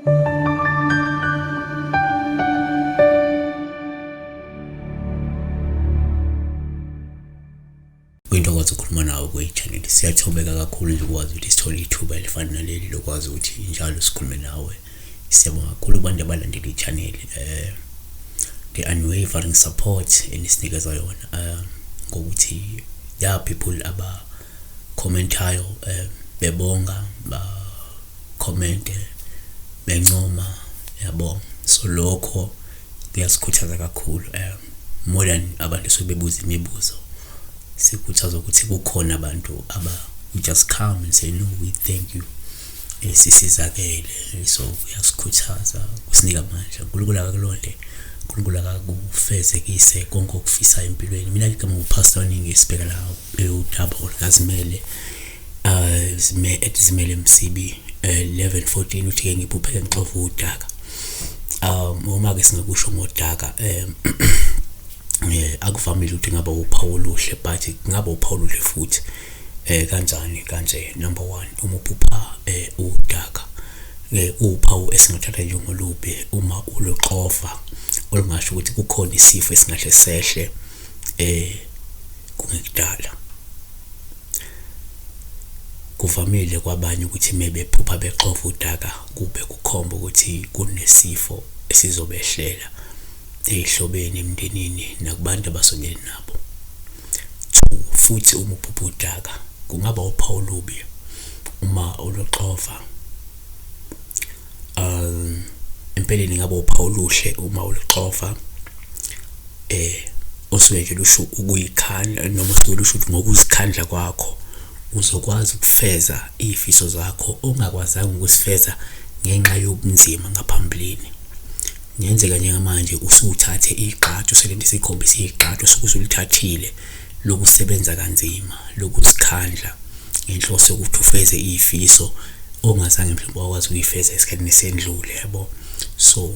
Uyintokozo ukukhuluma nawe kwi-channel. Siyathobeka kakhulu nje ukwazi ukuthi sithole ithuba elifana naleli lokwazi ukuthi njalo sikhulume nawe. Siyabonga kakhulu kubantu abalandela i-channel the unwavering support enisinikeza yona ngokuthi people aba commentayo bebonga ba comment bencoma yabo. So lokho kuyasikhuthaza kakhulu more than abantu sobebuza imibuzo. Sikhuthaza ukuthi kukhona abantu just come and say no, we thank you. Sisizakele. So kuyasikhuthaza kusinika amandla. uNkulunkulu akakulonde, uNkulunkulu akakufezekise konke okufisa empilweni. Mina ngigama uPastor Ningi sibheka la udaba kazimele zimele Msibi 11:14 uthi ke ngiphupheke ngixova udaka. Uma ke singakusho ngodaka akuvamile ukuthi ngaba uphawu oluhle, but ngaba uphawu oluhle futhi kanjani kanje. Number 1, uma uphupha udaka uphawu esingathatha njengolubi uma uluxova, olungasho ukuthi kukhona isifo esingahle sehle kungekudala. Kuvamile kwabanye ukuthi mebephupha bexova udaka kube kukhomba ukuthi kunesifo esizobehlela ehlobeni, emndenini nakubantu abasondele nabo. 2, futhi uma uphupha udaka kungaba uphawu olubi uma uluxova. Empeleni ngaba uphawu oluhle uma uluxova osuke nje lusho ukuyikhandla noma usuke lusho ukuthi ngokuzikhandla kwakho uzokwazi ukufeza izifiso zakho ongakwazanga ukusifeza ngenxa yobunzima ngaphambilini. Ngenzeka njengamanje usuthathe igqathu selentisa ikhombisa igqathu sokusulithathile lokusebenza kanzima lokuzikhandla ngenhloso yokuthi ufeze izifiso ongazange mhlawumbe wakwazi ukuyifeza esikhathini sendlule yabo. So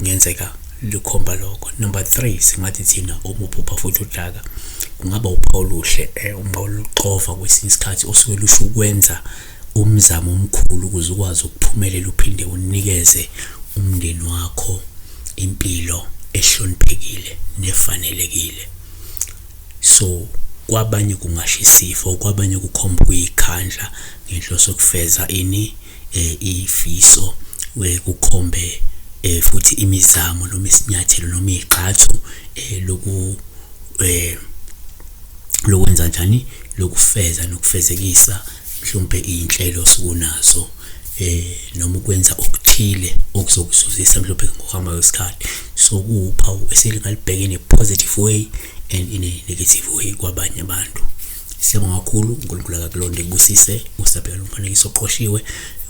ngenzeka likhomba lokho. Number 3, singathi thina umuphupha futhi udaka kungaba uphawu oluhle uma uluxova kwesinye isikhathi osuke lusho ukwenza umzamo omkhulu ukuze ukwazi ukuphumelela uphinde unikeze umndeni wakho impilo ehloniphekile nefanelekile. So kwabanye kungasho isifo, kwabanye kukhomba ukuyikhandla ngenhloso yokufeza izifiso kukhombe futhi imizamo noma isinyathelo noma igqathu lokwenza njani lokufeza nokufezekisa mhlawumbe inhlelo sokunazo noma ukwenza okuthile okuzokuzuzisa mhlawumbe ngokuhamba kwesikhathi. So kuwuphawu eselingalibheka in a positive way and in a negative way kwabanye abantu. Siyabonga kakhulu, uNkulunkulu akakulonde kubusise. Usabheka umfanekiso oqoshiwe,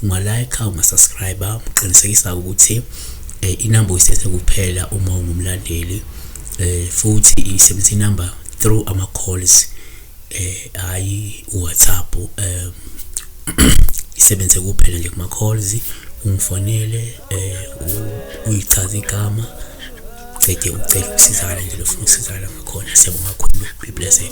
ungalike, ungasubscribe, uqinisekisa ukuthi inamba uyithethe kuphela uma ungumlandeli futhi isebenzisa inamba through ama calls hayi WhatsApp. Isebenze kuphela nje kuma calls, ungifonele uyichaza igama ucela ukusizakala nje lofuna ukusizakala ngakhona. Siyabonga kakhulu. Be blessed.